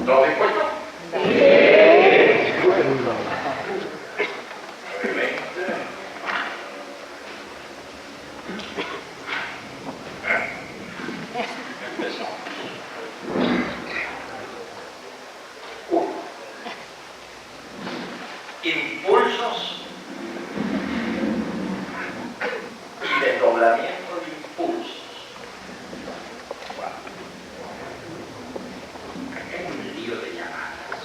¿Todos dispuestos? Impulsos y desdoblamiento de impulsos. Acá hay un lío de llamadas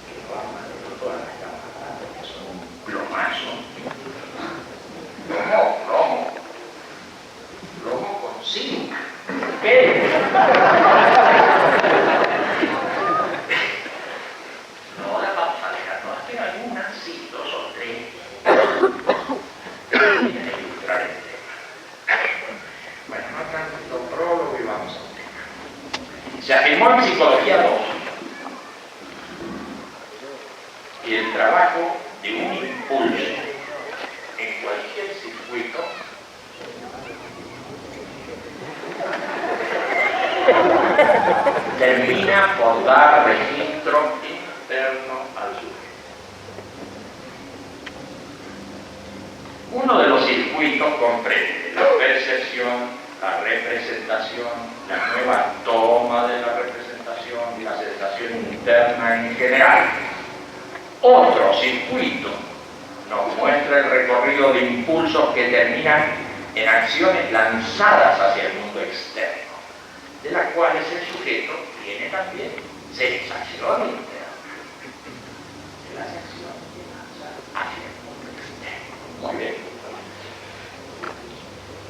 que no van a tener todas las llamadas, que son un plomazo. Plomo con zinc. ¿Qué? No las vamos a dejar, no, pero algunas sí, 2 o 3. Vienen a ilustrar el tema. Bueno, no tanto prólogo y vamos al tema. Se afirmó en Psicología 2 que el trabajo de un impulso en cualquier circuito termina por dar registro interno al sujeto. Uno de los circuitos comprende la percepción, la representación, la nueva toma de la representación y la sensación interna en general. Otro circuito nos muestra el recorrido de impulsos que terminan en acciones lanzadas hacia el mundo externo, de las cuales el sujeto tiene también sensación interna, de las acciones que lanzan hacia el mundo externo. Muy bien.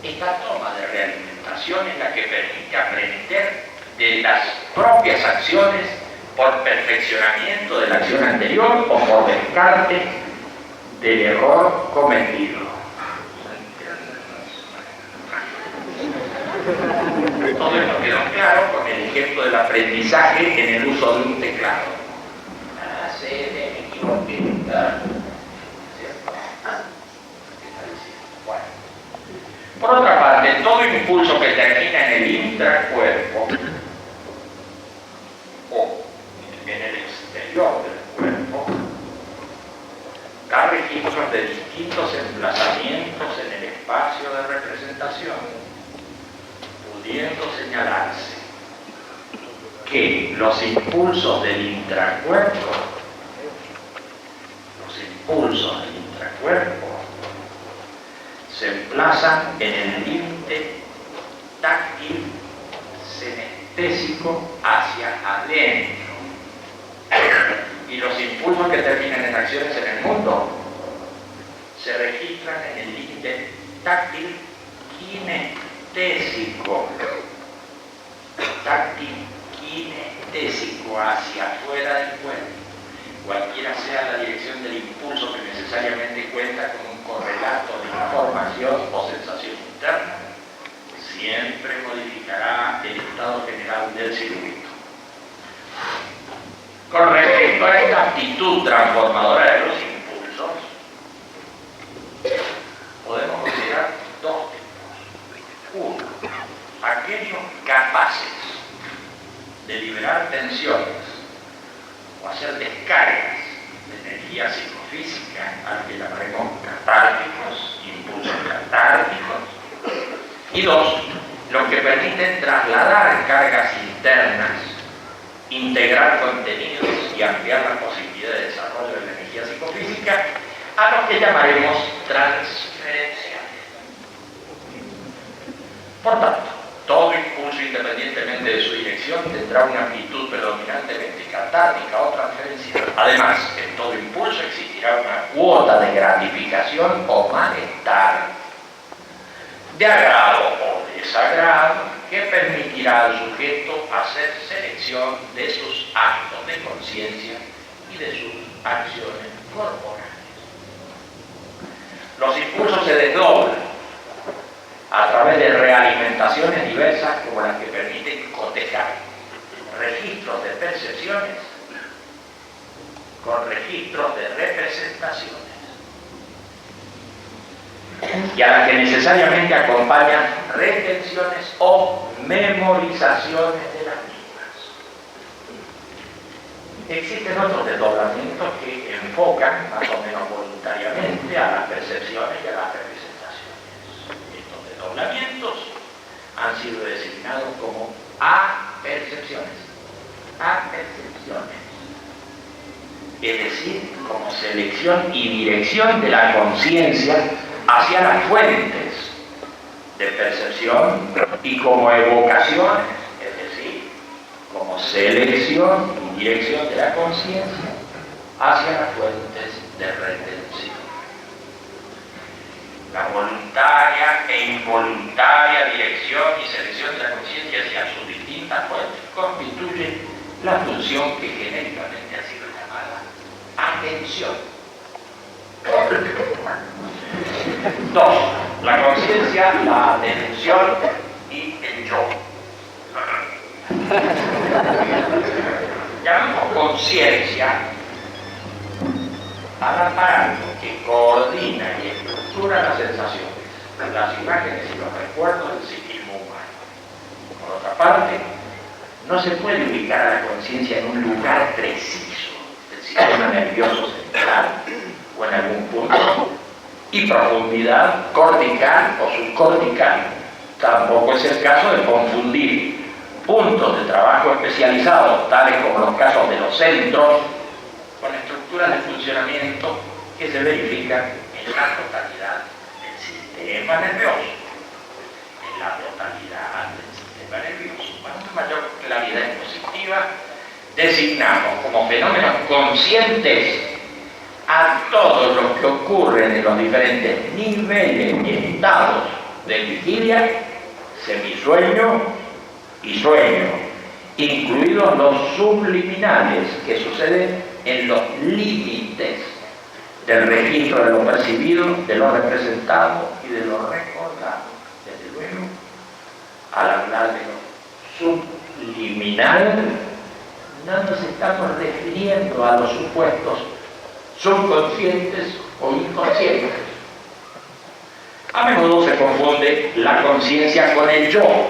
Esta toma de realimentación es la que permite aprender de las propias acciones por perfeccionamiento de la acción anterior o por descarte del error cometido. Todo esto quedó claro con el ejemplo del aprendizaje en el uso de un teclado. Me equivoqué. Bueno. Por otra parte, todo impulso que termina en el intracuerpo o en el exterior del cuerpo da registros de distintos emplazamientos en el espacio de representación, pudiendo señalarse que los impulsos del intracuerpo se emplazan en el límite táctil senestésico hacia adentro, y los impulsos que terminan en acciones en el mundo se registran en el límite táctil kinestésico, hacia afuera del cuerpo, cualquiera sea la dirección del impulso que necesariamente cuenta con un correlato de información o sensación interna, siempre modificará el estado general del circuito. Con respecto a esta actitud transformadora de los impulsos, podemos considerar 2 tipos. Uno, aquellos capaces de liberar tensiones o hacer descargas de energía psicofísica, al que llamaremos catárticos, impulsos catárticos. Y 2, los que permiten trasladar cargas internas, integrar contenidos y ampliar la posibilidad de desarrollo de la energía psicofísica, a los que llamaremos transferenciales. Por tanto, todo impulso, independientemente de su dirección, tendrá una amplitud predominantemente catártica o transferencial. Además, en todo impulso existirá una cuota de gratificación o malestar, de agrado o desagrado, que permitirá al sujeto hacer selección de sus actos de conciencia y de sus acciones corporales. Los impulsos se desdoblan a través de realimentaciones diversas, como las que permiten cotejar registros de percepciones con registros de representaciones, y a las que necesariamente acompañan retenciones o memorizaciones de las mismas. Existen otros desdoblamientos que enfocan más o menos voluntariamente a las percepciones y a las representaciones. Estos desdoblamientos han sido designados como apercepciones. Apercepciones. Es decir, como selección y dirección de la conciencia hacia las fuentes de percepción y como evocaciones, es decir, como selección y dirección de la conciencia hacia las fuentes de retención. La voluntaria e involuntaria dirección y selección de la conciencia hacia sus distintas fuentes constituye la función que genéricamente ha sido llamada atención. 2. La conciencia, la atención y el yo. Llamamos conciencia al aparato que coordina y estructura las sensaciones, las imágenes y los recuerdos del psiquismo humano. Por otra parte, no se puede ubicar a la conciencia en un lugar preciso del sistema nervioso central o en algún punto y profundidad cortical o subcortical. Tampoco es el caso de confundir puntos de trabajo especializados, tales como los casos de los centros, con estructuras de funcionamiento que se verifican en la totalidad del sistema nervioso. En la totalidad del sistema nervioso. Para una mayor claridad expositiva, designamos como fenómenos conscientes a todos los que ocurren en los diferentes niveles y estados de vigilia, semisueño y sueño, incluidos los subliminales que suceden en los límites del registro de lo percibido, de lo representado y de lo recordado. Desde luego, al hablar de lo subliminal, no nos estamos refiriendo a los supuestos subconscientes o inconscientes. A menudo se confunde la conciencia con el yo,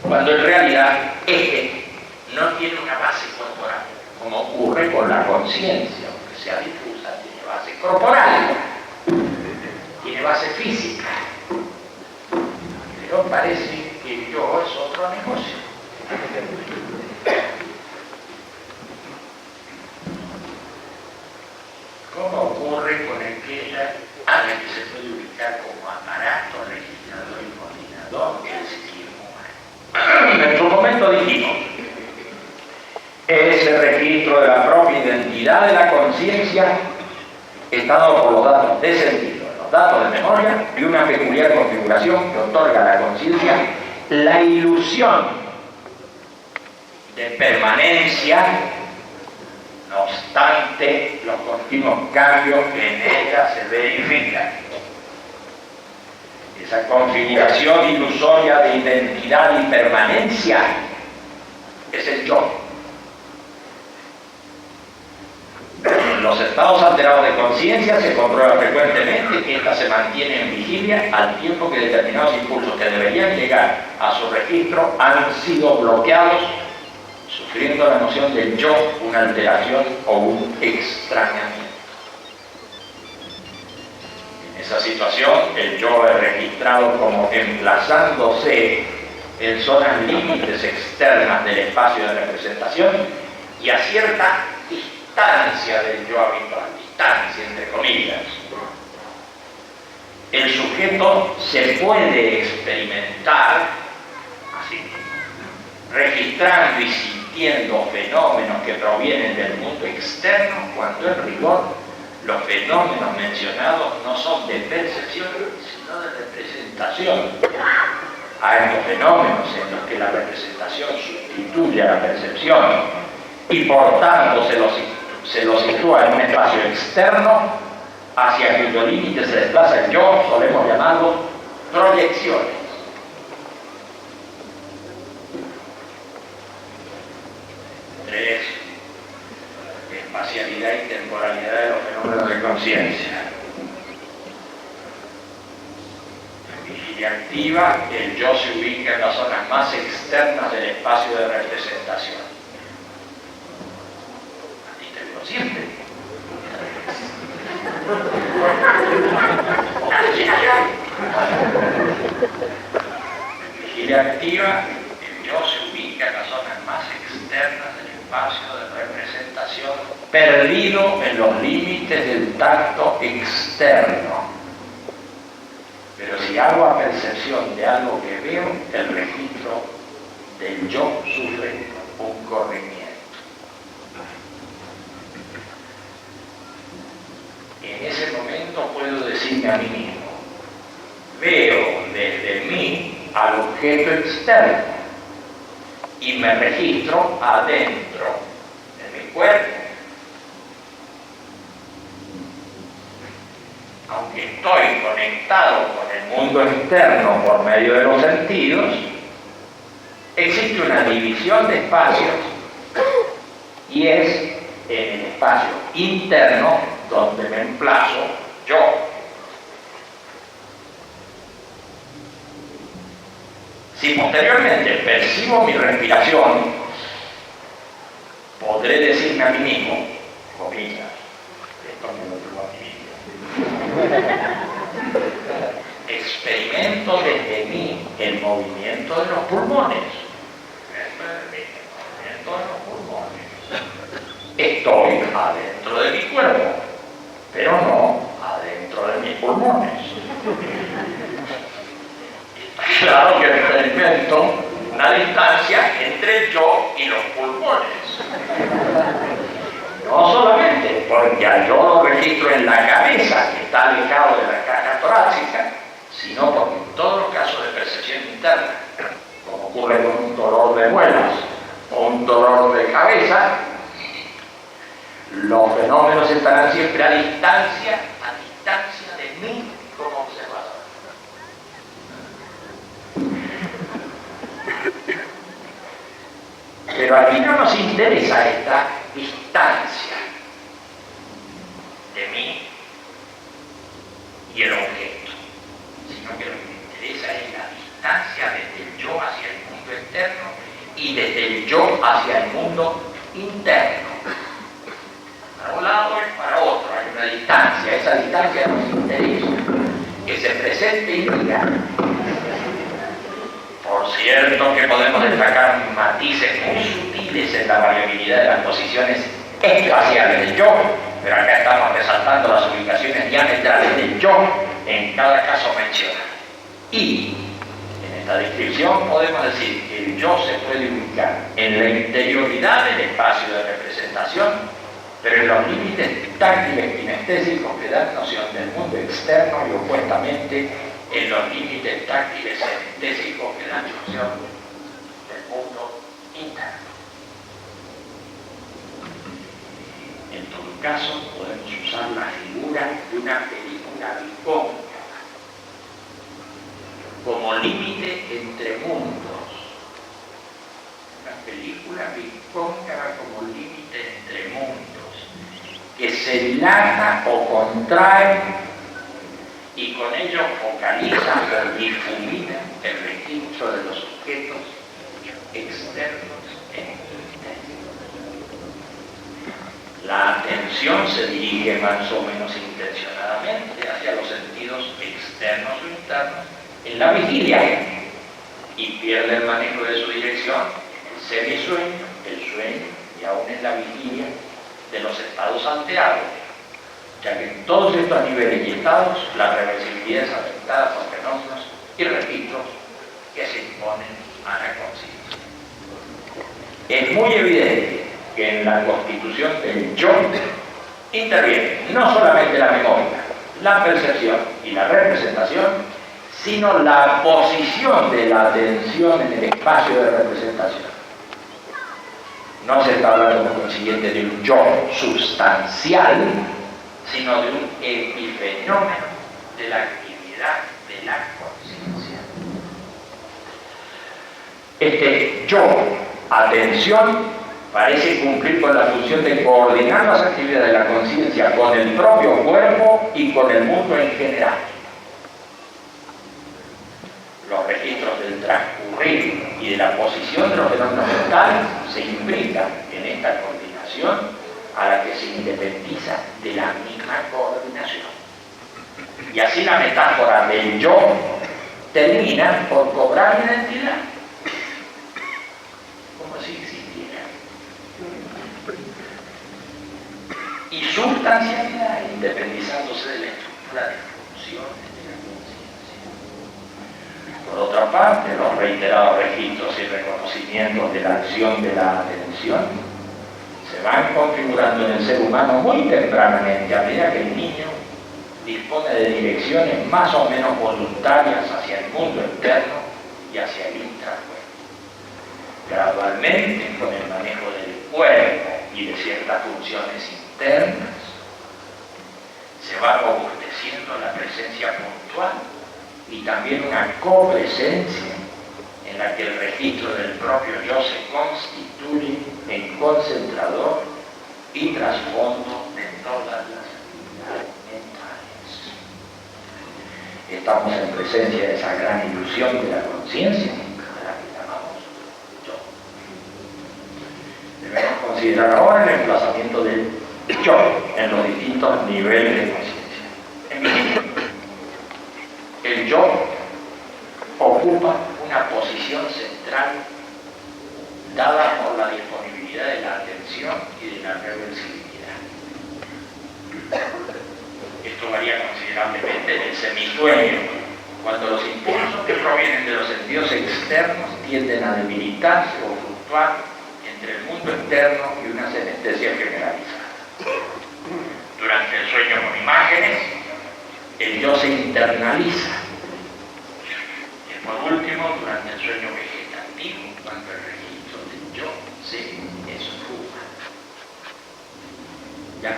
cuando en realidad este no tiene una base corporal, como ocurre con la conciencia, aunque sea difusa, tiene base corporal, tiene base física, pero parece que el yo es otro negocio. Como ocurre con aquella área que se puede ubicar como aparato registrador y coordinador del psiquismo humano. En su momento dijimos, ese registro de la propia identidad de la conciencia está dado por los datos de sentido, los datos de memoria y una peculiar configuración que otorga a la conciencia la ilusión de permanencia, no obstante los continuos cambios que en ella se verifican. Esa configuración ilusoria de identidad y permanencia es el yo. En los estados alterados de conciencia se comprueba frecuentemente que ésta se mantiene en vigilia al tiempo que determinados impulsos que deberían llegar a su registro han sido bloqueados, sufriendo la noción del yo una alteración o un extrañamiento. En esa situación, el yo es registrado como emplazándose en zonas límites externas del espacio de representación y a cierta distancia del yo habitual, distancia entre comillas. El sujeto se puede experimentar así, registrando y sintiendo fenómenos que provienen del mundo externo, cuando en rigor los fenómenos mencionados no son de percepción, sino de representación. A estos fenómenos en los que la representación sustituye a la percepción y por tanto se los sitúa en un espacio externo hacia cuyo límite se desplaza el yo, solemos llamarlos proyecciones. Espacialidad y temporalidad de los fenómenos de conciencia. En vigilia activa activa, el yo se ubica en las zonas más externas del espacio de representación. Así te digo siempre. Vigilia activa, el yo se ubica en las zonas más externas del espacio de representación, perdido en los límites del tacto externo. Pero si hago a percepción de algo que veo, el registro del yo sufre un corrimiento. En ese momento puedo decirme a mí mismo, veo desde mí al objeto externo y me registro adentro de mi cuerpo. Aunque estoy conectado con el mundo externo por medio de los sentidos, existe una división de espacios y es en el espacio interno donde me emplazo yo. Si posteriormente percibo mi respiración, podré decirme a mí mismo, comillas, esto me lo digo a mí mismo, experimento desde mí el movimiento de los pulmones. El movimiento de los pulmones. Estoy adentro de mi cuerpo, pero no adentro de mis pulmones. Está claro que experimento una distancia entre el yo y los pulmones. No solamente porque al yo lo registro en la cabeza, que está alejado de la caja torácica, sino porque en todos los casos de percepción interna, como ocurre con un dolor de muelas o un dolor de cabeza, los fenómenos estarán siempre a distancia de mí como observador. Pero aquí no nos interesa esta distancia de mí y el objeto, sino que lo que me interesa es la distancia desde el yo hacia el mundo externo y desde el yo hacia el mundo interno. Para un lado y para otro hay una distancia, esa distancia nos interesa, que se presente y diga. Por cierto que podemos destacar matices muy sutiles en la variabilidad de las posiciones espaciales del yo, pero acá estamos resaltando las ubicaciones diametrales del yo en cada caso mencionado. Y en esta descripción podemos decir que el yo se puede ubicar en la interioridad del espacio de representación, pero en los límites táctiles kinestésicos que dan noción del mundo externo y opuestamente en los límites táctiles kinestésicos que dan noción del mundo interno. En todo caso, podemos usar la figura de una película bicóncava como límite entre mundos. Una película bicóncava como límite entre mundos, que se dilata o contrae y con ello focaliza o difumina el registro de los objetos externos e internos. La atención se dirige más o menos intencionadamente hacia los sentidos externos o internos en la vigilia y pierde el manejo de su dirección, el semisueño, el sueño y aún en la vigilia de los estados alterados, ya que en todos estos niveles y estados la reversibilidad es afectada por fenómenos y registros que se imponen a la conciencia. Es muy evidente que en la constitución del yo interviene no solamente la memoria, la percepción y la representación, sino la posición de la atención en el espacio de representación. No se está hablando por consiguiente de un yo sustancial, sino de un epifenómeno de la actividad de la conciencia. Este yo, atención, parece cumplir con la función de coordinar las actividades de la conciencia con el propio cuerpo y con el mundo en general. ritmos y de la posición de los fenómenos mentales se implica en esta coordinación a la que se independiza de la misma coordinación. Y así la metáfora del yo termina por cobrar identidad, como si existiera, y sustancialidad, independizándose de la estructura de funciones de la conciencia. Por otra parte, los reiterados registros y reconocimientos de la acción de la atención se van configurando en el ser humano muy tempranamente, a medida que el niño dispone de direcciones más o menos voluntarias hacia el mundo externo y hacia el intracuerpo. Gradualmente, con el manejo del cuerpo y de ciertas funciones internas, se va robusteciendo la presencia puntual y también una copresencia en la que el registro del propio yo se constituye en concentrador y trasfondo de todas las actividades mentales. Estamos en presencia de esa gran ilusión de la conciencia, a la que llamamos yo. Debemos considerar ahora el emplazamiento del yo en los distintos niveles de conciencia. En principio, el yo ocupa una posición central dada por la disponibilidad de la atención y de la reversibilidad. Esto varía considerablemente en el semisueño, cuando los impulsos que provienen de los sentidos externos tienden a debilitarse o fluctuar entre el mundo externo y una senestesia generalizada. Durante el sueño con imágenes, el yo se internaliza. Y por último, durante el sueño vegetativo, cuando el registro del yo se esfuma. Ya.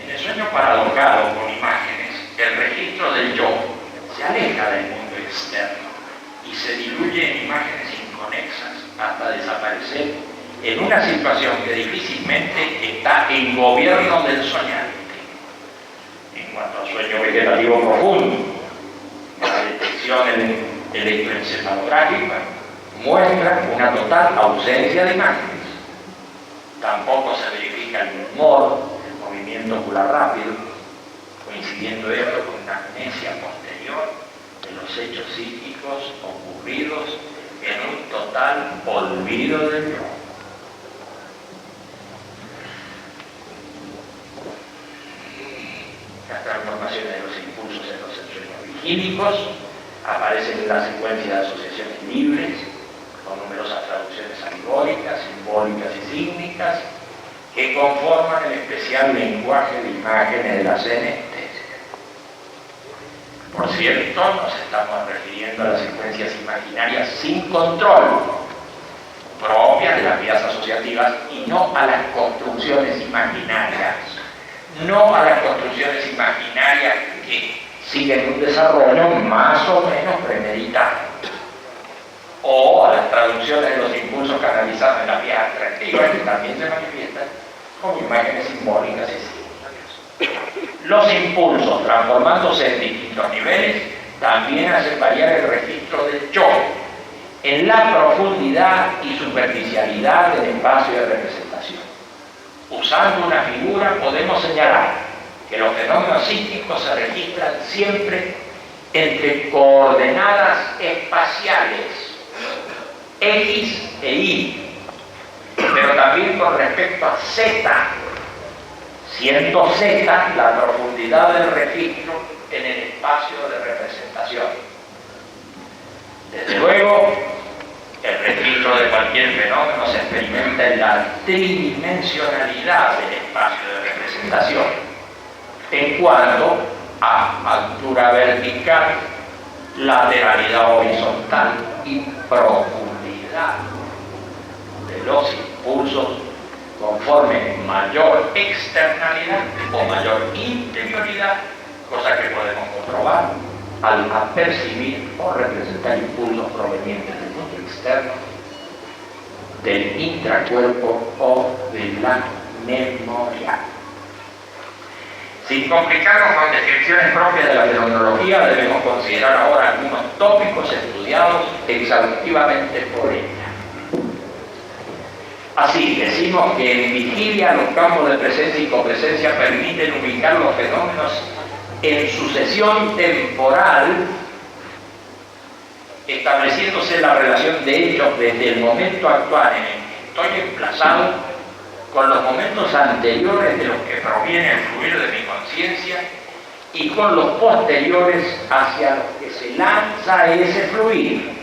En el sueño paradojado con imágenes, el registro del yo se aleja del mundo externo y se diluye en imágenes inconexas hasta desaparecer en una situación que difícilmente está en gobierno del soñante. En cuanto al sueño vegetativo profundo, la detección electroencefalográfica muestra una total ausencia de imágenes. Tampoco se verifica el humor, el movimiento ocular rápido, coincidiendo esto con una amnesia posterior de los hechos psíquicos ocurridos en un total olvido del yo. Las transformaciones de los impulsos en los ensueños vigílicos aparecen en la secuencia de asociaciones libres, con numerosas traducciones alegóricas, simbólicas y sígnicas, que conforman el especial lenguaje de imágenes de la senestesia. Por cierto, nos estamos refiriendo a las secuencias imaginarias sin control, propias de las vías asociativas, y no a las construcciones imaginarias. No a las construcciones imaginarias que siguen un desarrollo más o menos premeditado, o a las traducciones de los impulsos canalizados en las vías atractivas, que también se manifiestan como imágenes simbólicas y símbolos. Los impulsos, transformándose en distintos niveles, también hacen variar el registro del yo en la profundidad y superficialidad del espacio de representación. Usando una figura podemos señalar que los fenómenos psíquicos se registran siempre entre coordenadas espaciales X e Y, pero también con respecto a Z, siendo Z la profundidad del registro en el espacio de representación. Desde luego, el registro de cualquier fenómeno se experimenta en la tridimensionalidad del espacio de representación, en cuanto a altura vertical, lateralidad horizontal y profundidad de los impulsos conforme mayor externalidad o mayor interioridad, cosa que podemos comprobar al apercibir o representar impulsos provenientes del mundo externo, del intracuerpo o de la memoria. Sin complicarnos con descripciones propias de la fenomenología, debemos considerar ahora algunos tópicos estudiados exhaustivamente por ella. Así, decimos que en vigilia los campos de presencia y copresencia permiten ubicar los fenómenos en sucesión temporal, estableciéndose la relación de hechos desde el momento actual en el que estoy emplazado con los momentos anteriores de los que proviene el fluir de mi conciencia y con los posteriores hacia los que se lanza ese fluir.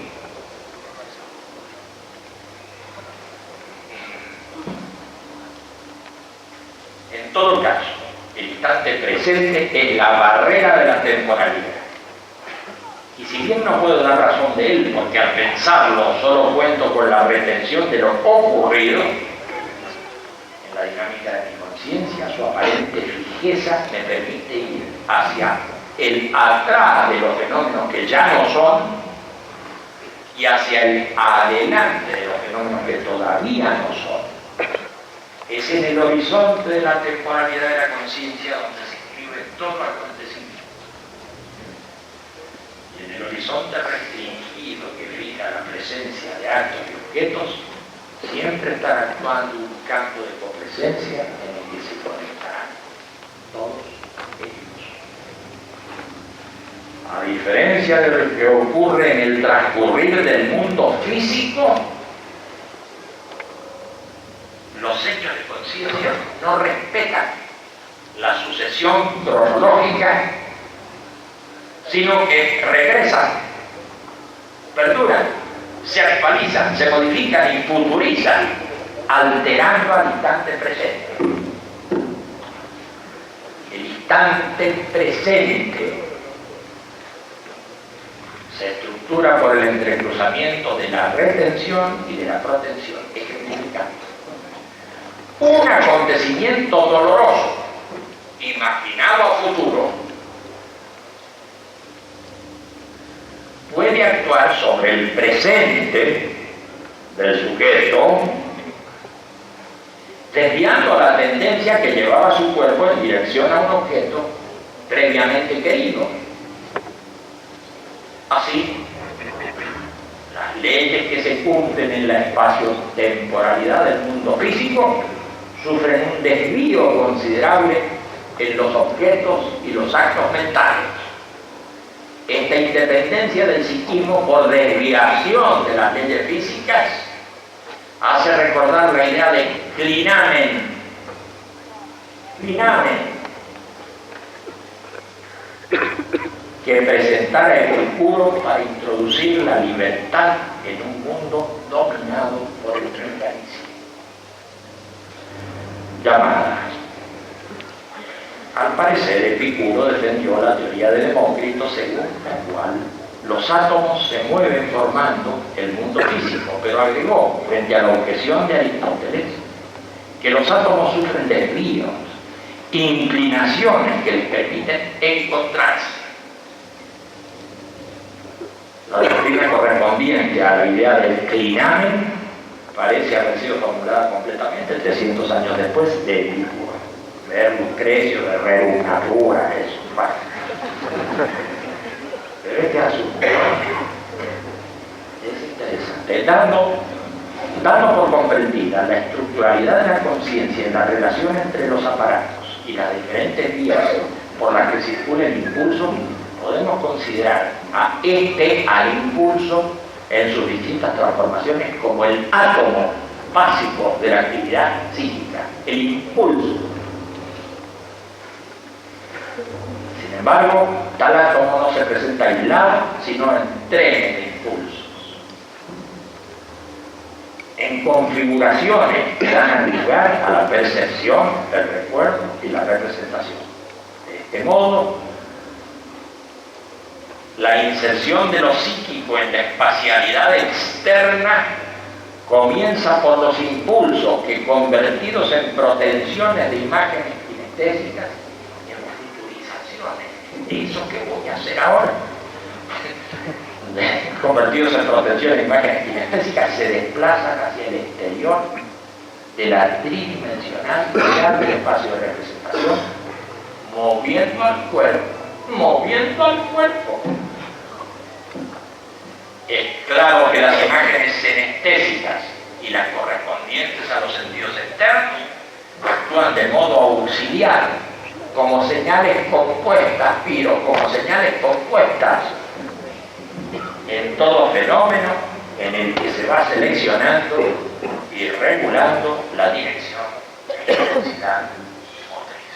En todo caso, el instante presente es la barrera de la temporalidad. Y si bien no puedo dar razón de él, porque al pensarlo solo cuento con la retención de lo ocurrido, en la dinámica de mi conciencia, su aparente fijeza me permite ir hacia el atrás de los fenómenos que ya no son y hacia el adelante de los fenómenos que todavía no son. Es en el horizonte de la temporalidad de la conciencia donde se escribe todo acontecimiento. Y en el horizonte restringido que fija la presencia de actos y objetos, siempre estará actuando un campo de copresencia en el que se conectarán todos ellos. A diferencia de lo que ocurre en el transcurrir del mundo físico, los hechos de conciencia no respetan la sucesión cronológica, sino que regresan, perduran, se actualizan, se modifican y futurizan, alterando al instante presente. El instante presente se estructura por el entrecruzamiento de la retención y de la protención, ejemplificando un acontecimiento doloroso, imaginado a futuro, puede actuar sobre el presente del sujeto, desviando la tendencia que llevaba su cuerpo en dirección a un objeto previamente querido. Así, las leyes que se cumplen en la espacio-temporalidad del mundo físico sufren un desvío considerable en los objetos y los actos mentales. Esta independencia del psiquismo por desviación de las leyes físicas hace recordar la idea de clinamen, que presentara el Epicuro para introducir la libertad en un mundo dominado por el mecanismo. Llamadas. Al parecer, Epicuro defendió la teoría de Demócrito según la cual los átomos se mueven formando el mundo físico, pero agregó, frente a la objeción de Aristóteles, que los átomos sufren desvíos, inclinaciones que les permiten encontrarse. La doctrina correspondiente a la idea del clinamen parece haber sido formulada completamente 300 años después de Epicuro. Ver Lucrecio de Rerum Natura, eso, bueno. Pero este asunto es interesante. Dando por comprendida la estructuralidad de la conciencia en la relación entre los aparatos y las diferentes vías por las que circula el impulso, podemos considerar al impulso en sus distintas transformaciones como el átomo básico de la actividad psíquica, el impulso. Sin embargo, tal átomo no se presenta aislado, sino en trenes de impulsos, en configuraciones que dan lugar a la percepción, el recuerdo y la representación. De este modo, la inserción de lo psíquico en la espacialidad externa comienza por los impulsos que, convertidos en protensiones de imágenes kinestésicas, eso que voy a hacer ahora, convertidos en protensiones de imágenes kinestésicas, se desplazan hacia el exterior de la tridimensional real del espacio de representación, moviendo al cuerpo, moviendo al cuerpo. Es claro que las imágenes senestésicas y las correspondientes a los sentidos externos actúan de modo auxiliar, como señales compuestas, como señales compuestas en todo fenómeno en el que se va seleccionando y regulando la dirección y la intensidad motriz.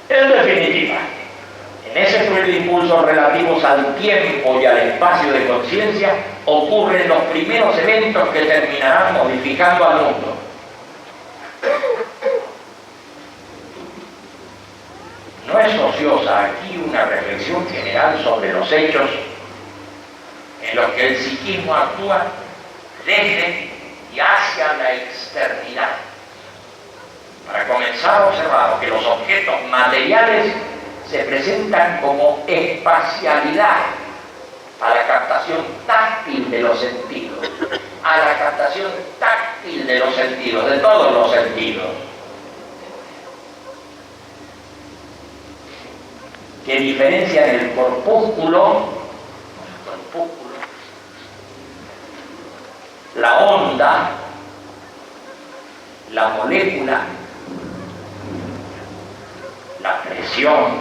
En definitiva, en ese fluir de impulsos relativos al tiempo y al espacio de conciencia ocurren los primeros eventos que terminarán modificando al mundo. No es ociosa aquí una reflexión general sobre los hechos en los que el psiquismo actúa desde y hacia la externidad. Para comenzar, observado que los objetos materiales se presentan como espacialidad a la captación táctil de los sentidos, a la captación táctil de los sentidos, de todos los sentidos, que diferencian el corpúsculo, la onda, la molécula, la presión,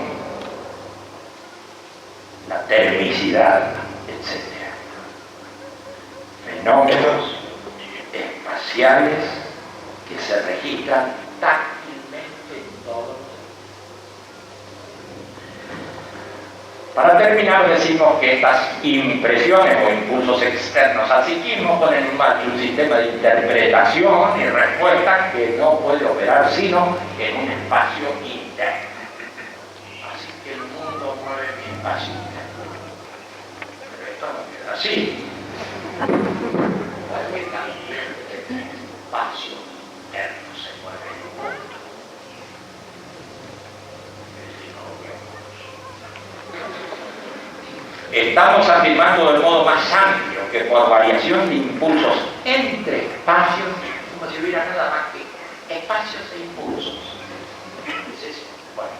la termicidad, etc. Fenómenos espaciales que se registran táctilmente en todos los. Para terminar, decimos que estas impresiones o impulsos externos al psiquismo ponen en marcha un sistema de interpretación y respuesta que no puede operar sino en un espacio interno. Así que el mundo mueve mi espacio interno. Pero esto no queda así. Porque también el espacio interno se mueve en el mundo. Estamos afirmando de modo más amplio que por variación de impulsos entre espacios, como si hubiera nada más que espacios e impulsos. Bueno,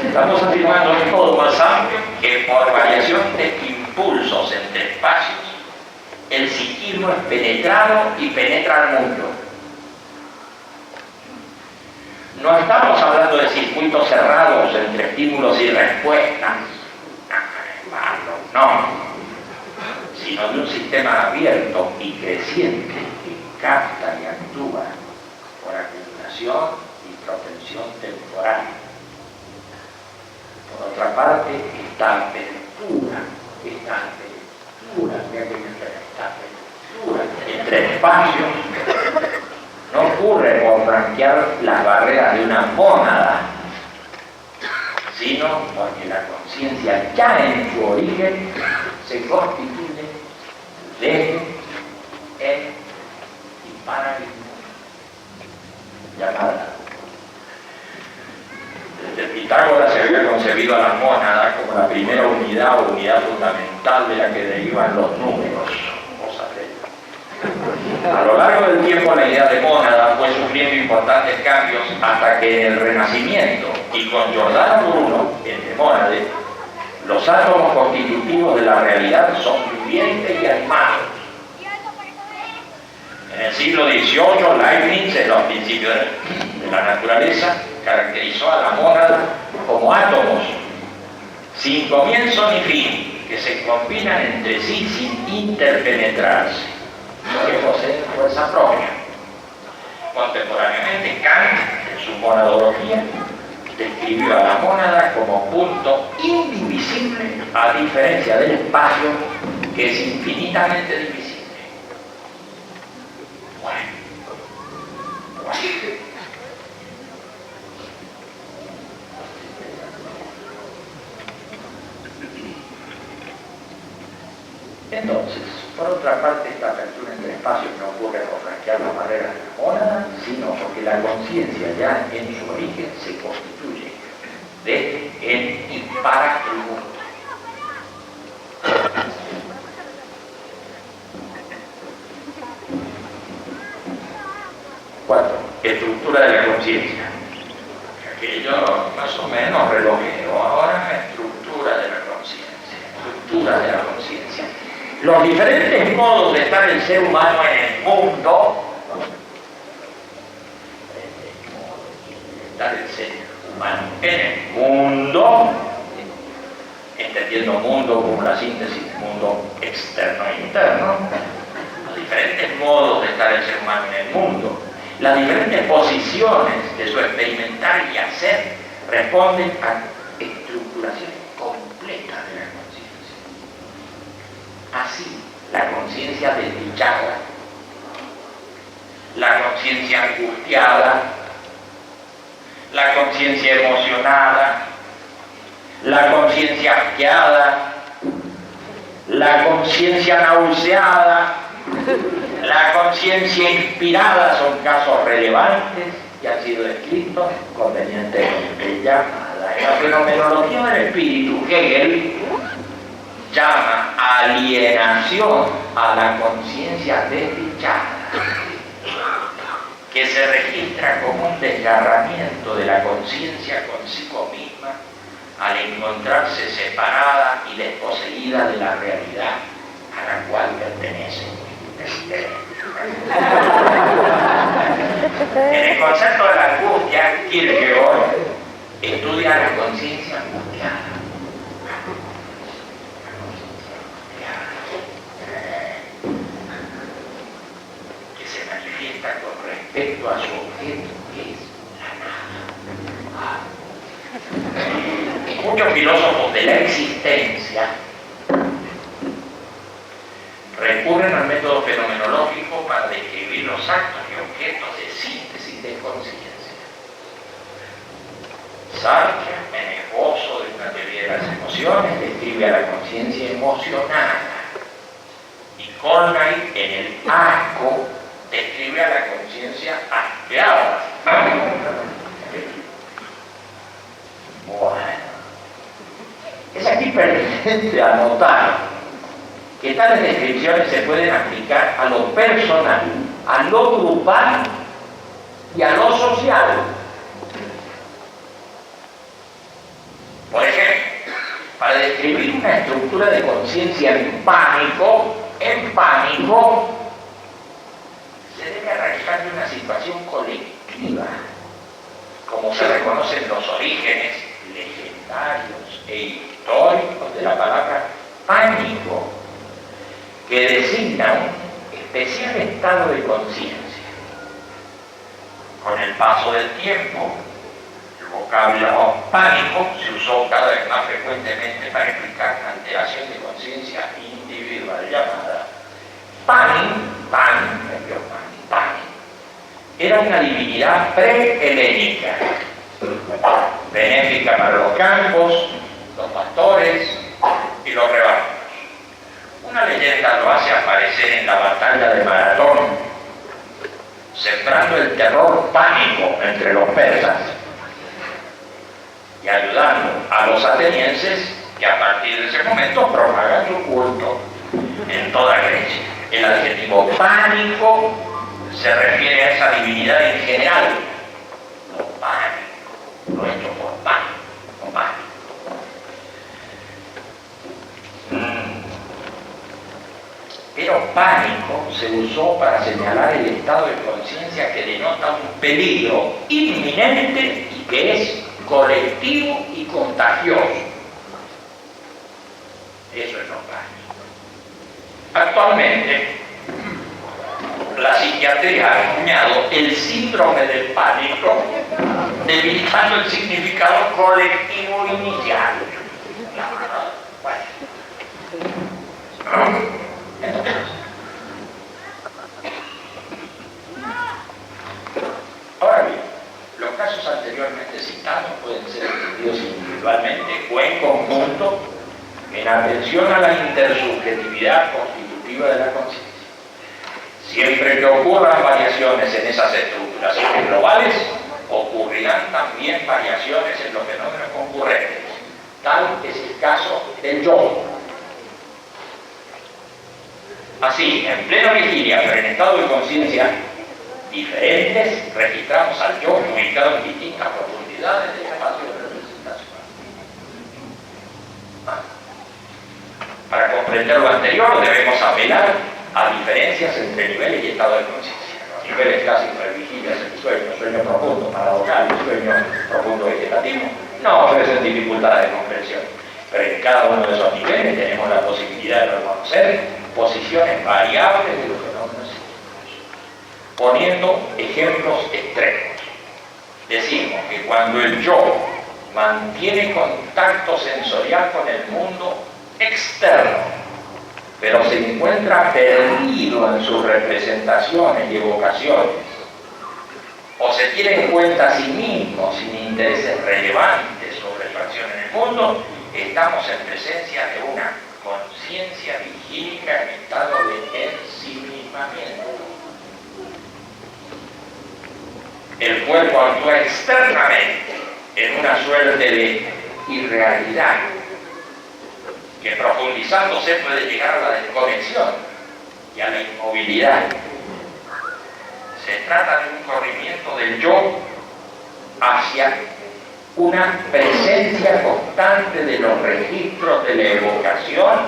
estamos afirmando de modo más amplio que por variación de impulsos entre espacios, el psiquismo es penetrado y penetra al mundo. No estamos hablando de circuitos cerrados entre estímulos y respuestas. No, sino de un sistema abierto y creciente que capta y actúa por acumulación y propensión temporal. Por otra parte, esta apertura entre espacios no ocurre por franquear las barreras de una mónada, sino porque la conciencia ya en su origen se constituye desde, en y para el mundo, llamada. Desde Pitágoras se había concebido a la mónada como la primera unidad o unidad fundamental de la que derivan los números. A lo largo del tiempo la idea de mónada fue sufriendo importantes cambios hasta que en el Renacimiento y con Giordano Bruno, en De Mónade, los átomos constitutivos de la realidad son vivientes y animados. En el siglo XVIII, Leibniz, en los principios de la naturaleza, caracterizó a la mónada como átomos sin comienzo ni fin, que se combinan entre sí sin interpenetrarse, que poseen fuerza propia. Contemporáneamente, Kant, en su monadología, describió a la mónada como punto indivisible, a diferencia del espacio, que es infinitamente divisible. Bueno. Entonces, por otra parte, esta apertura entre espacios no ocurre por franquear las barreras de la mónada, sino porque la conciencia ya en su origen se constituye desde, en y para el mundo. 4. Estructura de la conciencia. camino más o menos relojero. Ahora la estructura de la conciencia, estructura de la conciencia. Los diferentes modos de estar el ser humano en el mundo, estar el ser humano en el mundo, entendiendo mundo como la síntesis, mundo externo e interno, los diferentes modos de estar el ser humano en el mundo, las diferentes posiciones de su experimentar y hacer responden a estructuraciones completas de la conciencia. Así, la conciencia desdichada, la conciencia angustiada, la conciencia emocionada, la conciencia asqueada, la conciencia nauseada, la conciencia inspirada son casos relevantes que han sido descritos convenientemente llamadas. En la fenomenología del espíritu, Hegel llama alienación a la conciencia desdichada, que se registra como un desgarramiento de la conciencia consigo misma al encontrarse separada y desposeída de la realidad a la cual pertenece. En el concepto de la angustia, Kierkegaard estudia la conciencia angustiada. Que se manifiesta con respecto a su objeto, que es la nada. Muchos filósofos de la existencia recurren al método fenomenológico para describir los actos y objetos de síntesis de conciencia. Sartre, en esbozo de una teoría de las emociones, describe a la conciencia emocionada. Y Colnay, en el asco, describe a la conciencia asqueada. Bueno, es aquí pertinente anotar que tales descripciones se pueden aplicar a lo personal, a lo grupal y a lo social. Por ejemplo, para describir una estructura de conciencia en pánico, se debe arrancar de una situación colectiva, como se reconocen los orígenes legendarios e históricos de la palabra pánico, que designa un especial estado de conciencia. Con el paso del tiempo, el vocablo pánico se usó cada vez más frecuentemente para explicar una alteración de conciencia individual llamada Panin. Era una divinidad pre-helénica, benéfica para los campos, los pastores y los rebaños. Una leyenda lo hace aparecer en la batalla de Maratón, sembrando el terror pánico entre los persas y ayudando a los atenienses que a partir de ese momento propagan su culto en toda Grecia. El adjetivo pánico se refiere a esa divinidad en general, no pánico, no hecho por pánico, no pánico. Pero pánico se usó para señalar el estado de conciencia que denota un peligro inminente y que es colectivo y contagioso. Eso es lo pánico. Actualmente, la psiquiatría ha acuñado el síndrome del pánico, debilitando el significado colectivo inicial. Ahora bien, los casos anteriormente citados pueden ser entendidos individualmente o en conjunto en atención a la intersubjetividad constitutiva de la conciencia. Siempre que ocurran variaciones en esas estructuraciones globales, ocurrirán también variaciones en los fenómenos concurrentes. Tal es el caso del yo. Así, en plena vigilia, pero en estado de conciencia diferentes, registramos al yo ubicado en distintas profundidades. unidades de espacio de representación. Para comprender lo anterior debemos apelar a diferencias entre niveles y estado de conciencia. Los niveles clásicos de vigilia, sueño profundo, paradojal y sueño profundo vegetativo no ofrecen dificultades de comprensión, pero en cada uno de esos niveles tenemos la posibilidad de reconocer posiciones variables de los fenómenos psíquicos. Poniendo ejemplos extremos, decimos que cuando el yo mantiene contacto sensorial con el mundo externo, pero se encuentra perdido en sus representaciones y evocaciones, o se tiene en cuenta a sí mismo sin intereses relevantes sobre su acción en el mundo, estamos en presencia de una conciencia vigílica en estado de ensimismamiento. El cuerpo actúa externamente en una suerte de irrealidad que profundizándose puede llegar a la desconexión y a la inmovilidad. Se trata de un corrimiento del yo hacia una presencia constante de los registros de la evocación,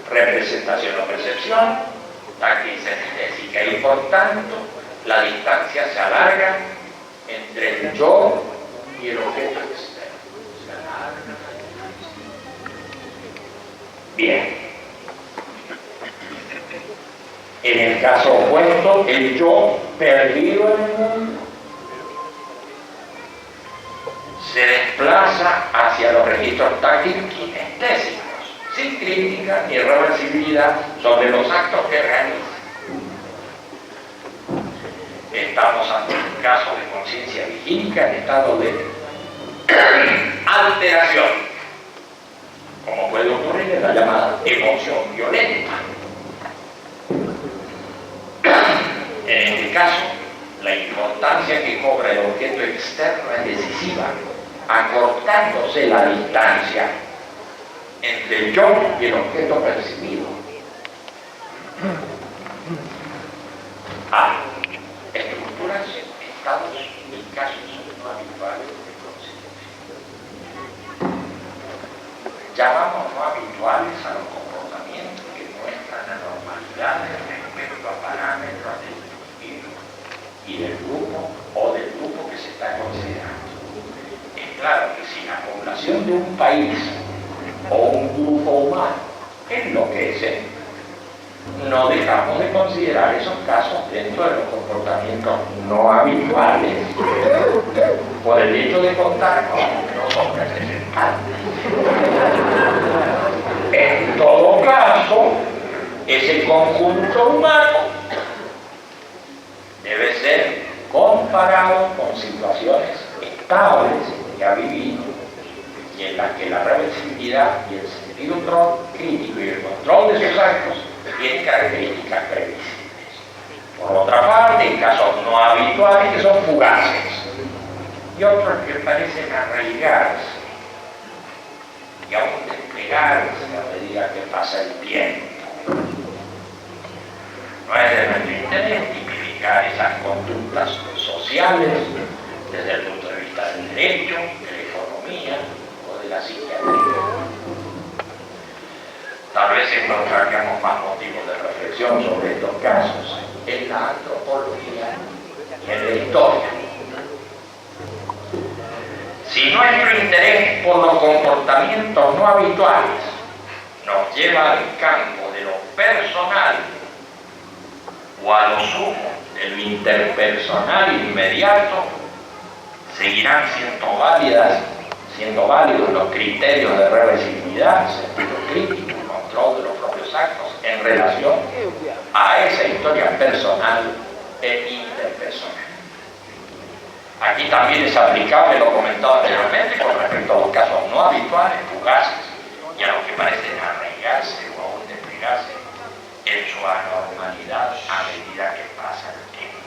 representación o percepción, táctil sinestésica, y por tanto la distancia se alarga entre el yo y el objeto externo. Se alarga. Bien. En el caso opuesto, el yo perdido en el mundo se desplaza hacia los registros táctiles kinestésicos, sin crítica ni reversibilidad sobre los actos que realiza. Estamos ante un caso de conciencia vigílica en estado de alteración, como puede ocurrir en la llamada emoción violenta. En este caso, la importancia que cobra el objeto externo es decisiva, acortándose la distancia entre el yo y el objeto percibido. A. Estructuras, estados y casos no habituales de conciencia. Llamamos no habituales a los comportamientos que muestran anormalidades respecto a parámetros del individuo y del grupo o del grupo que se está considerando. Es claro que si la población de un país o un grupo humano enloquece, no dejamos de considerar esos casos dentro de los comportamientos no habituales por el hecho de contar con que no son representantes. En todo caso, ese conjunto humano debe ser comparado con situaciones estables que ha vivido y en las que la reversibilidad y el sentido crítico y el control de sus actos tienen características previsibles. Por otra parte, en casos no habituales que son fugaces y otros que parecen arraigarse y aún desplegarse a medida que pasa el tiempo. No es de nuestro interés tipificar esas conductas sociales desde el punto de vista del derecho, de la economía o de la psiquiatría. Tal vez encontraríamos más motivos de reflexión sobre estos casos en la antropología y en la historia. Si nuestro interés por los comportamientos no habituales nos lleva al campo de lo personal o a lo sumo de lo interpersonal inmediato, seguirán siendo válidos los criterios de reversibilidad, sentido crítico, control de los propios actos en relación a esa historia personal e interpersonal. Aquí también es aplicable lo comentado anteriormente con respecto a los casos no habituales, fugaces, y a los que parecen arraigarse o aún desplegarse en su anormalidad a medida que pasa el tiempo.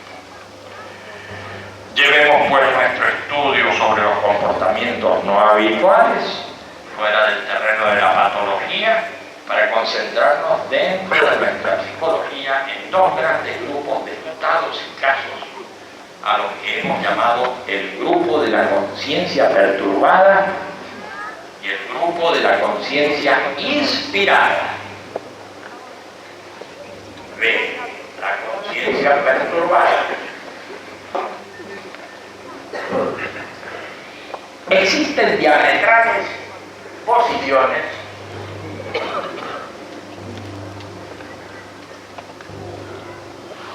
Llevemos pues nuestro estudio sobre los comportamientos no habituales fuera del terreno de la patología para concentrarnos dentro de nuestra psicología en dos grandes grupos de estados y casos a lo que hemos llamado el grupo de la conciencia perturbada y el grupo de la conciencia inspirada. B. La conciencia perturbada. Existen diametrales posiciones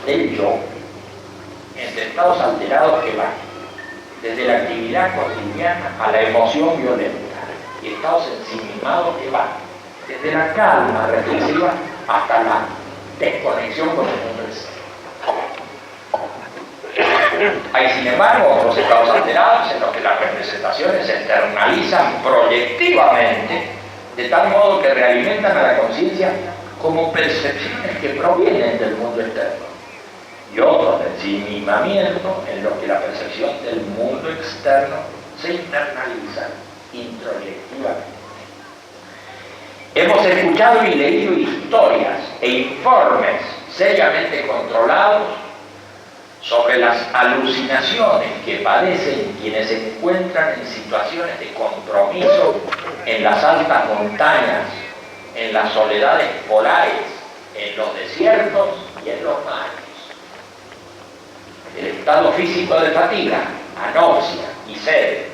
del yo entre estados alterados que van desde la actividad cotidiana a la emoción violenta y estados ensimismados que van desde la calma reflexiva hasta la desconexión con el mundo externo. Hay, sin embargo, otros estados alterados en los que las representaciones se externalizan proyectivamente de tal modo que realimentan a la conciencia como percepciones que provienen del mundo externo, y otros de ensimismamiento en los que la percepción del mundo externo se internaliza introyectivamente. Hemos escuchado y leído historias e informes seriamente controlados sobre las alucinaciones que padecen quienes se encuentran en situaciones de compromiso en las altas montañas, en las soledades polares, en los desiertos y en los mares. El estado físico de fatiga, anoxia y sed,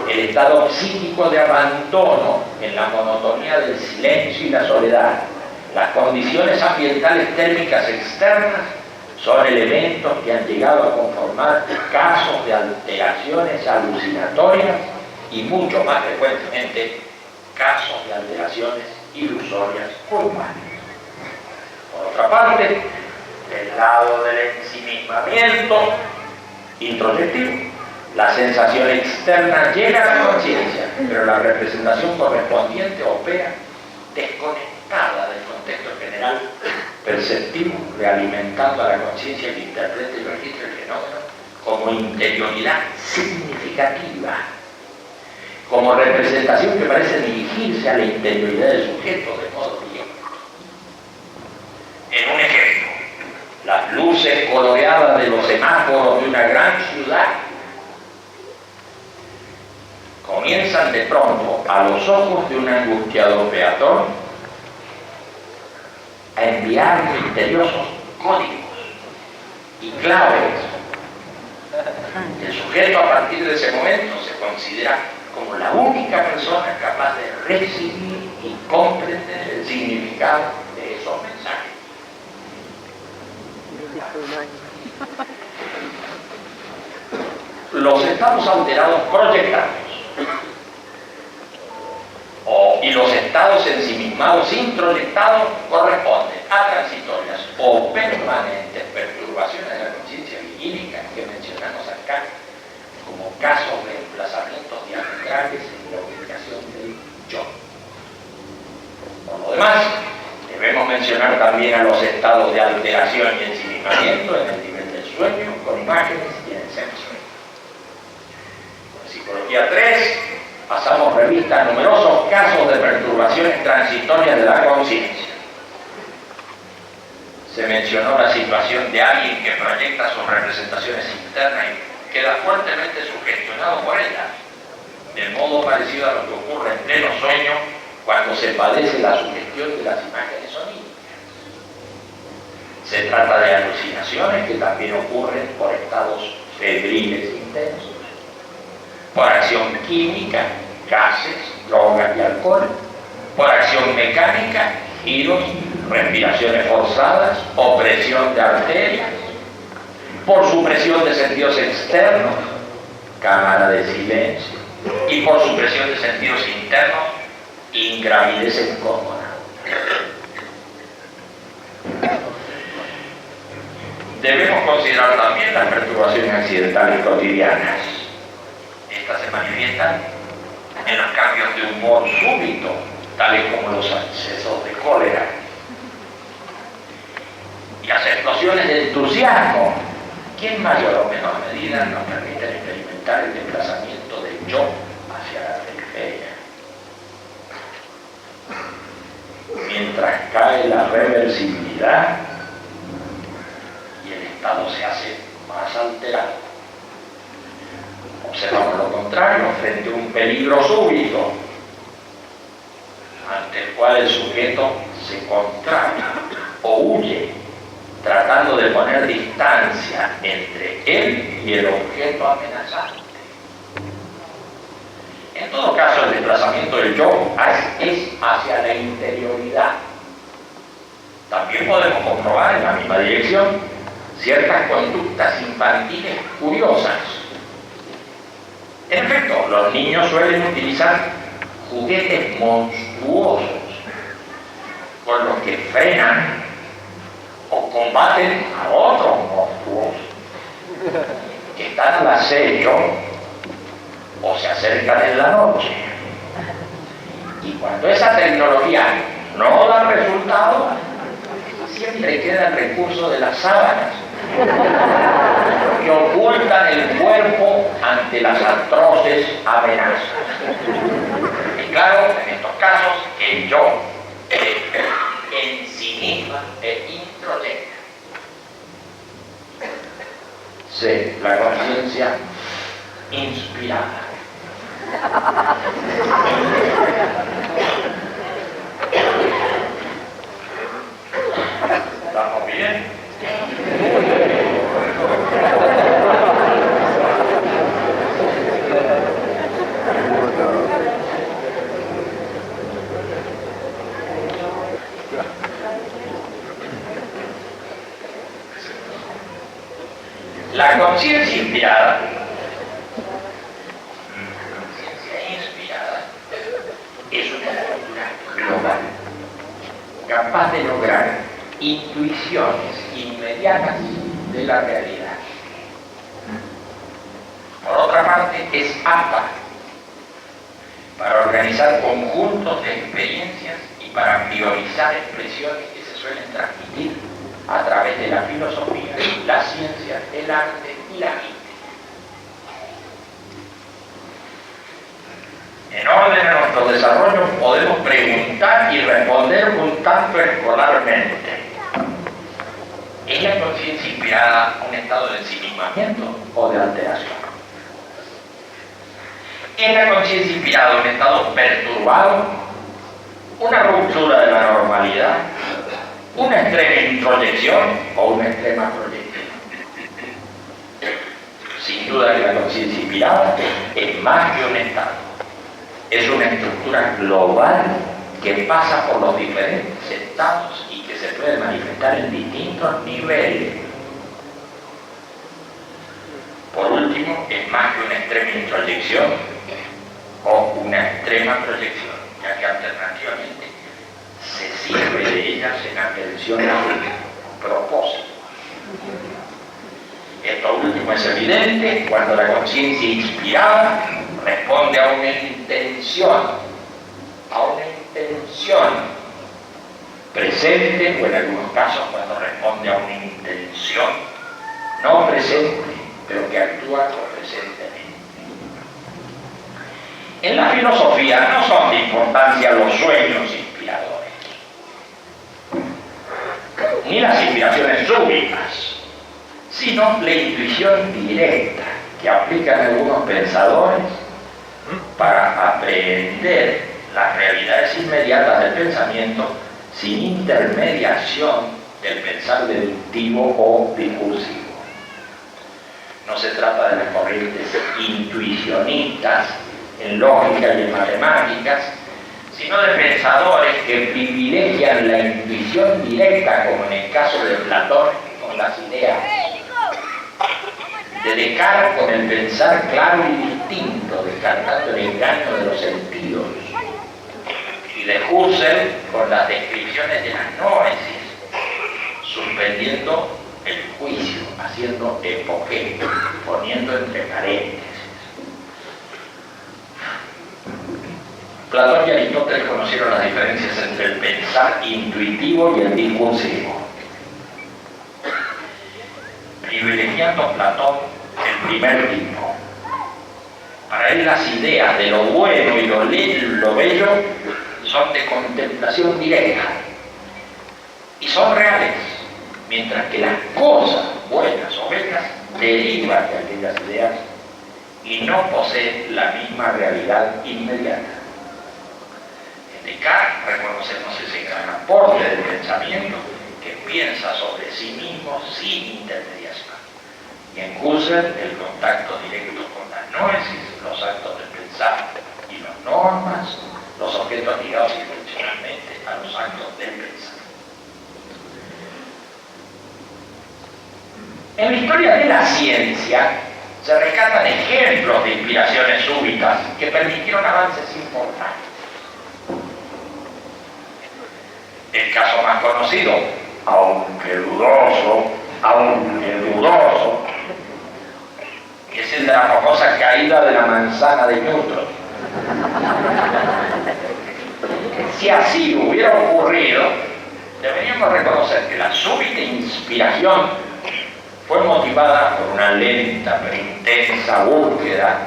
el estado psíquico de abandono en la monotonía del silencio y la soledad, las condiciones ambientales térmicas externas son elementos que han llegado a conformar casos de alteraciones alucinatorias y mucho más frecuentemente casos de alteraciones ilusorias urbanas. Por otra parte, del lado del ensimismamiento introyectivo, la sensación externa llega a la conciencia, pero la representación correspondiente opera desconectada del contexto general perceptivo, realimentando a la conciencia que interprete y registre el fenómeno como interioridad significativa, como representación que parece dirigirse a la interioridad del sujeto de modo directo. En un ejemplo, las luces coloreadas de los semáforos de una gran ciudad comienzan de pronto a los ojos de un angustiado peatón a enviar misteriosos códigos y claves. El sujeto a partir de ese momento se considera como la única persona capaz de recibir y comprender el significado de esos mensajes. Los estados alterados proyectados y los estados ensimismados introyectados corresponden a transitorias o permanentes perturbaciones de la conciencia vigílica que mencionamos acá como casos de emplazamientos diametrales en la ubicación del yo. Por lo demás, debemos mencionar también a los estados de alteración y ensimismamiento en el nivel del sueño con imágenes y en el semi-sueño. En Psicología 3 pasamos revista a numerosos casos de perturbaciones transitorias de la conciencia. Se mencionó la situación de alguien que proyecta sus representaciones internas y queda fuertemente sugestionado por ellas, de modo parecido a lo que ocurre en pleno sueño cuando se padece la sugestión de las imágenes oníricas. Se trata de alucinaciones que también ocurren por estados febriles intensos, por acción química, gases, drogas y alcohol, por acción mecánica, giros, respiraciones forzadas, opresión de arterias, por supresión de sentidos externos, cámara de silencio, y por supresión de sentidos internos, ingravidez incómoda. Debemos considerar también las perturbaciones accidentales cotidianas. Estas se manifiestan en los cambios de humor súbito, tales como los accesos de cólera, y las explosiones de entusiasmo, que en mayor o menor medida nos permiten experimentar el desplazamiento del yo hacia la periferia. Mientras cae la reversibilidad y el estado se hace más alterado. Observamos lo contrario, frente a un peligro súbito, ante el cual el sujeto se contrae o huye, tratando de poner distancia entre él y el objeto amenazante. En todo caso, el desplazamiento del yo es hacia la interioridad. También podemos comprobar en la misma dirección ciertas conductas infantiles curiosas. En efecto, los niños suelen utilizar juguetes monstruosos con los que frenan o combaten a otros monstruosos que están al acecho o se acercan en la noche. Y cuando esa tecnología no da resultado, siempre queda el recurso de las sábanas que ocultan el cuerpo ante las atroces amenazas. Y claro, en estos casos, el yo en sí misma es introyecta. C. La conciencia inspirada. ¿Estamos bien? La conciencia inspirada, es una estructura global, capaz de lograr intuiciones inmediatas de la realidad. Por otra parte, es apta para organizar conjuntos de experiencias y para priorizar expresiones que se suelen transmitir a través de la filosofía, la ciencia, el arte y la mística. En orden a nuestro desarrollo podemos preguntar y responder un tanto escolarmente. ¿Es la conciencia inspirada un estado de ensimismamiento o de alteración? ¿Es la conciencia inspirada un estado perturbado, una ruptura de la normalidad, una extrema introyección o una extrema proyección? Sin duda que la conciencia inspirada es más que un estado. Es una estructura global que pasa por los diferentes estados y que se puede manifestar en distintos niveles. Por último, es más que una extrema introyección o una extrema proyección, ya que alternativamente se sirve de ellas en atención a un propósito. Esto último es evidente cuando la conciencia inspirada responde a una intención presente, o en algunos casos cuando responde a una intención no presente, pero que actúa presentemente. En la filosofía no son de importancia los sueños inspiradores, ni las inspiraciones súbitas, sino la intuición directa que aplican algunos pensadores para aprehender las realidades inmediatas del pensamiento sin intermediación del pensar deductivo o discursivo. No se trata de las corrientes intuicionistas en lógica y en matemáticas, sino de pensadores que privilegian la intuición directa, como en el caso de Platón con las ideas, de Descartes con el pensar claro y distinto, descartando el engaño de los sentidos, y de Husserl con las descripciones de las noesis, suspendiendo el juicio, haciendo epoqué, poniendo entre paréntesis. Platón y Aristóteles conocieron las diferencias entre el pensar intuitivo y el discursivo, privilegiando Platón el primer tipo. Para él las ideas de lo bueno y lo bello son de contemplación directa y son reales, mientras que las cosas buenas o bellas derivan de aquellas ideas y no posee la misma realidad inmediata. En Descartes reconocemos ese gran aporte del pensamiento que piensa sobre sí mismo sin intermediación. Y en Husserl, el contacto directo con la noesis, los actos del pensar y las normas, los objetos ligados intencionalmente a los actos del pensar. En la historia de la ciencia se rescatan ejemplos de inspiraciones súbitas que permitieron avances importantes. El caso más conocido, aunque dudoso, es el de la famosa caída de la manzana de Newton. Si así hubiera ocurrido, deberíamos reconocer que la súbita inspiración fue motivada por una lenta pero intensa búsqueda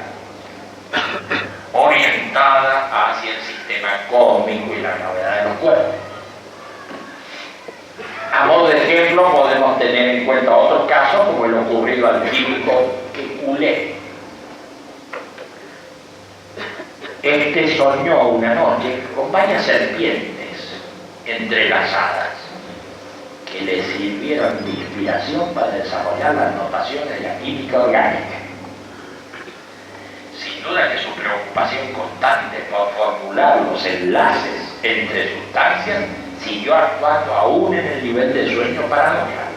orientada hacia el sistema cósmico y la gravedad de los cuerpos. A modo de ejemplo, podemos tener en cuenta otros casos, como el ocurrido al químico Kekulé. Este soñó una noche con varias serpientes entrelazadas que le sirvieron de inspiración para desarrollar las notaciones de la química orgánica. Sin duda que su preocupación constante por formular los enlaces entre sustancias siguió actuando aún en el nivel de sueño paradojal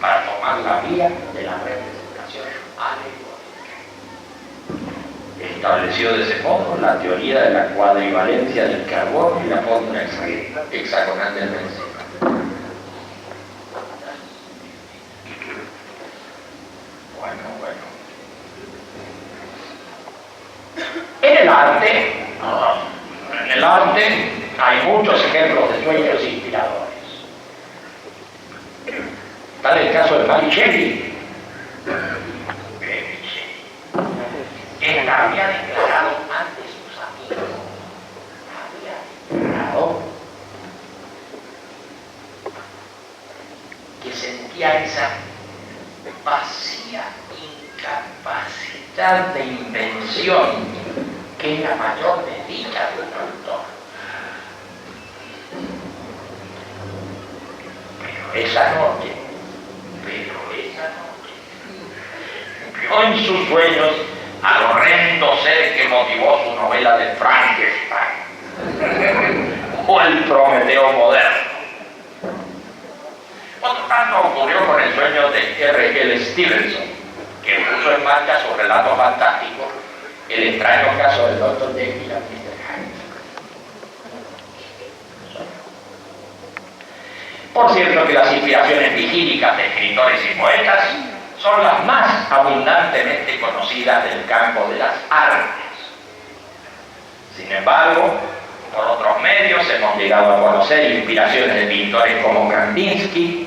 para tomar la vía de la representación alegórica. Estableció de ese modo la teoría de la cuadrivalencia del carbono y la fórmula hexagonal del benceno. En el arte hay muchos ejemplos de sueños inspiradores. Tal el caso de Mary Shelley. Ella había declarado ante sus amigos, que sentía esa vacía incapacidad de invención que es la mayor desdicha de un autor. Pero esa noche, vio en sus sueños al horrendo ser que motivó su novela de Frankenstein o el Prometeo moderno. Otro tanto ocurrió con el sueño de R.L. Stevenson, que puso en marcha su relato fantástico, el extraño caso del Dr. Jekyll y Mr. Hyde. Por cierto que las inspiraciones vigílicas de escritores y poetas son las más abundantemente conocidas del campo de las artes. Sin embargo, por otros medios hemos llegado a conocer inspiraciones de pintores como Kandinsky,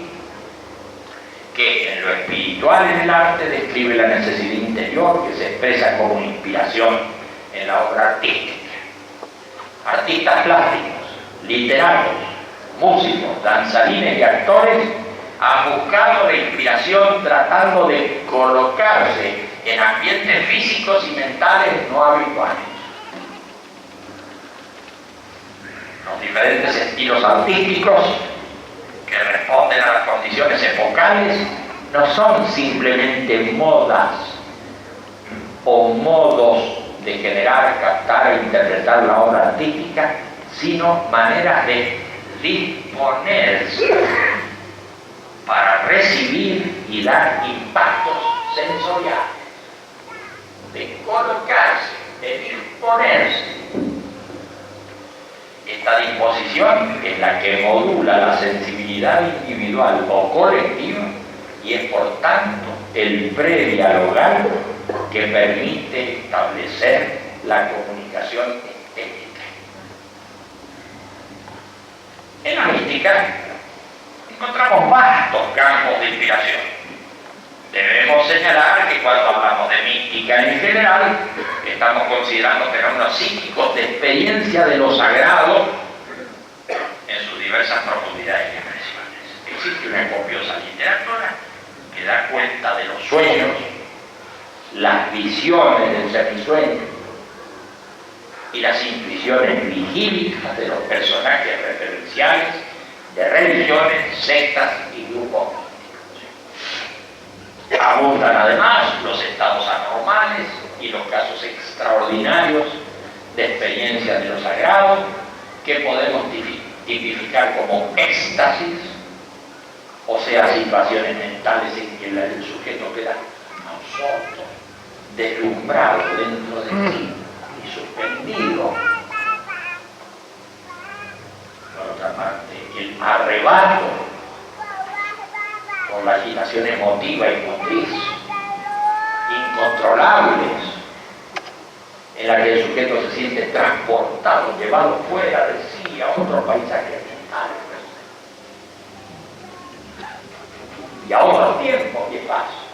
que en lo espiritual en el arte describe la necesidad interior que se expresa como una inspiración en la obra artística. Artistas plásticos, literatos, músicos, danzarines y actores han buscado la inspiración tratando de colocarse en ambientes físicos y mentales no habituales. Los diferentes estilos artísticos que responden a las condiciones epocales no son simplemente modas o modos de generar, captar e interpretar la obra artística, sino maneras de disponerse para recibir y dar impactos sensoriales, de colocarse, de disponerse. Esta disposición es la que modula la sensibilidad individual o colectiva y es por tanto el predialogal que permite establecer la comunicación estética. En la mística encontramos vastos campos de inspiración. Debemos señalar que cuando hablamos de mística en general, estamos considerando fenómenos psíquicos de experiencia de lo sagrado en sus diversas profundidades y expresiones. Existe una copiosa literatura que da cuenta de los sueños las visiones del semisueño y las intuiciones vigílicas de los personajes referenciales de religiones, sectas y grupos místicos. Abundan además los estados anormales y los casos extraordinarios de experiencias de lo sagrado que podemos tipificar como éxtasis, o sea, situaciones mentales en que el sujeto queda absorto, deslumbrado dentro de sí y suspendido. Por otra parte, el arrebato con la agitación emotiva y motriz, incontrolables, en la que el sujeto se siente transportado, llevado fuera de sí a otro paisaje mental y a otros tiempos y espacios.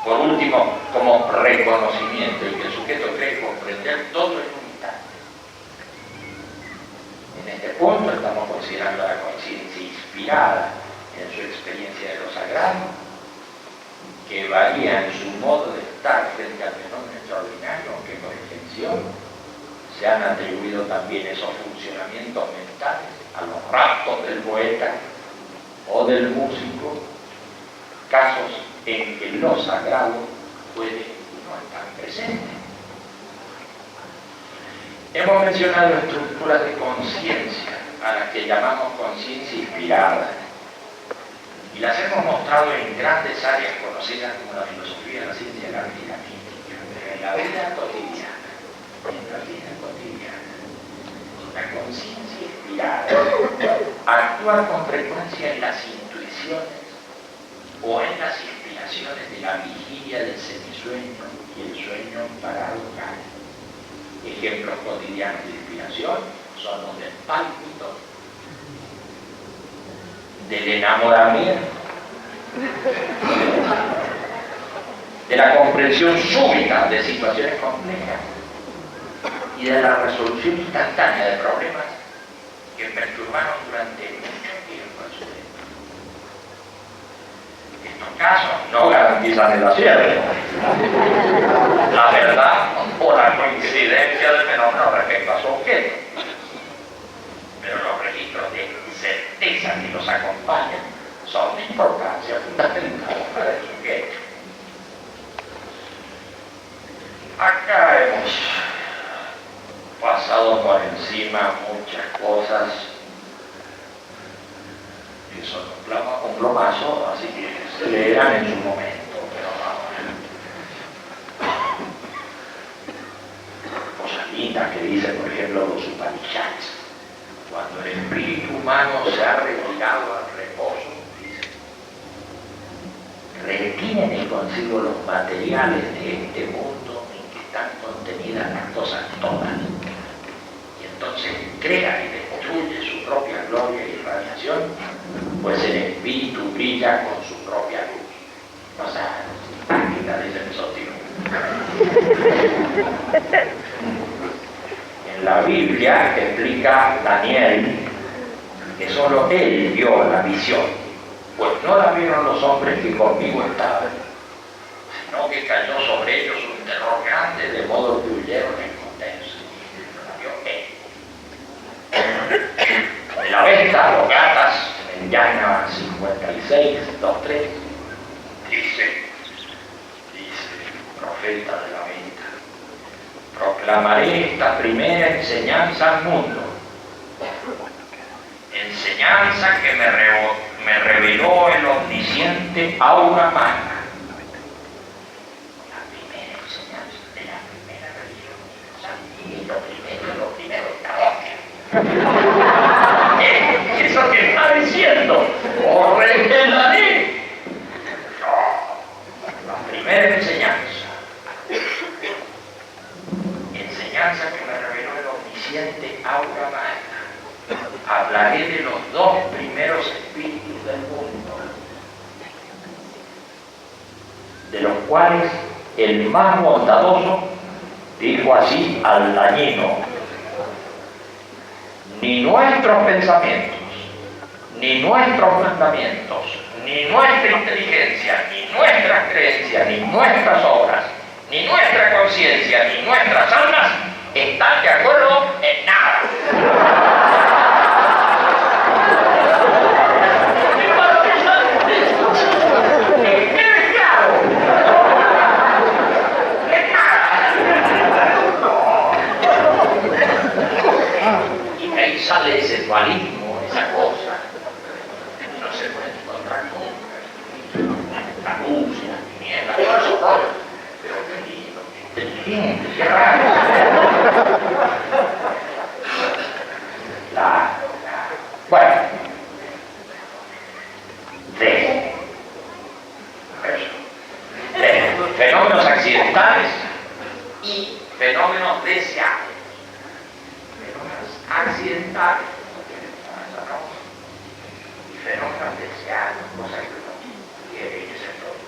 Por último, como reconocimiento y que el sujeto cree comprender todo en un instante. En este punto estamos considerando la conciencia inspirada en su experiencia de lo sagrado, que varía en su modo de estar frente al fenómeno extraordinario, aunque por extensión se han atribuido también esos funcionamientos mentales a los raptos del poeta o del músico, casos en que lo sagrado puede no estar presente. Hemos mencionado estructuras de conciencia a las que llamamos conciencia inspirada, y las hemos mostrado en grandes áreas conocidas como la filosofía, la ciencia, el arte y la mística. Pero en la vida cotidiana, la conciencia inspirada actúa con frecuencia en las intuiciones o en las inspiraciones de la vigilia del semisueño y el sueño paradoxal. Ejemplos cotidianos de inspiración son los del pálpito, del enamoramiento, de la comprensión súbita de situaciones complejas y de la resolución instantánea de problemas que perturbaron durante mucho tiempo al sujeto. Estos casos no garantizan el acierto, la verdad o la coincidencia del fenómeno respecto a su objeto, pero los registros de certeza que los acompañan son de importancia fundamental para el sujeto. Acá hemos pasado por encima muchas cosas que son un plomazo, así que se leerán en su momento, pero vamos. Cosas lindas que dice, por ejemplo, los Upanishads. Cuando el espíritu humano se ha retirado al reposo, dice, retiene consigo los materiales de este mundo en que están contenidas las cosas todas, y entonces crea y destruye su propia gloria y radiación, pues el espíritu brilla con su propia luz. O sea, práctica de sensótico. En la Biblia explica Daniel que solo él vio la visión, pues no la vieron los hombres que conmigo estaban, sino que cayó sobre ellos un terror grande, de modo que huyeron a esconderse. La vio él. En la venta, los gatas, en Yana 56, 2-3, dice profeta de la venta: proclamaré esta primera enseñanza al mundo, enseñanza que me reveló el omnisciente Aura Magna. La primera enseñanza de la primera religión universal, y lo primero, la hostia. Eso que está diciendo, os revelaré. No, la primera enseñanza que me reveló el omnisciente Aura Magna. Hablaré de los dos primeros espíritus del mundo, de los cuales el más bondadoso dijo así al dañino: ni nuestros pensamientos, ni nuestros mandamientos, ni nuestra inteligencia, ni nuestras creencias, ni nuestras obras, ni nuestra conciencia, ni nuestras almas están de acuerdo en nada. Y ahí sale ese dualismo, esa cosa. No se puede encontrar nunca. La luz y la tiniebla, todo eso todo. Pero qué lindo, qué inteligente, qué raro. Bueno. Fenómenos accidentales y fenómenos deseables. Accidentales y fenómenos deseados, cosas que no quiere que se todo.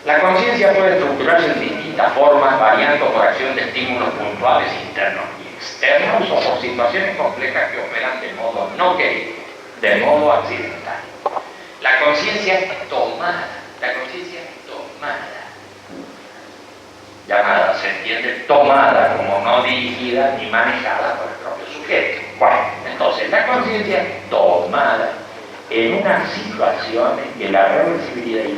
La conciencia puede estructurarse en distintas formas, variando por acción de estímulos puntuales internos y externos o por situaciones complejas que operan de modo no querido, de modo accidental. La conciencia es tomada, llamada, se entiende tomada como no dirigida ni manejada por el propio sujeto. Bueno, entonces la conciencia es tomada en una situación en que la reversibilidad y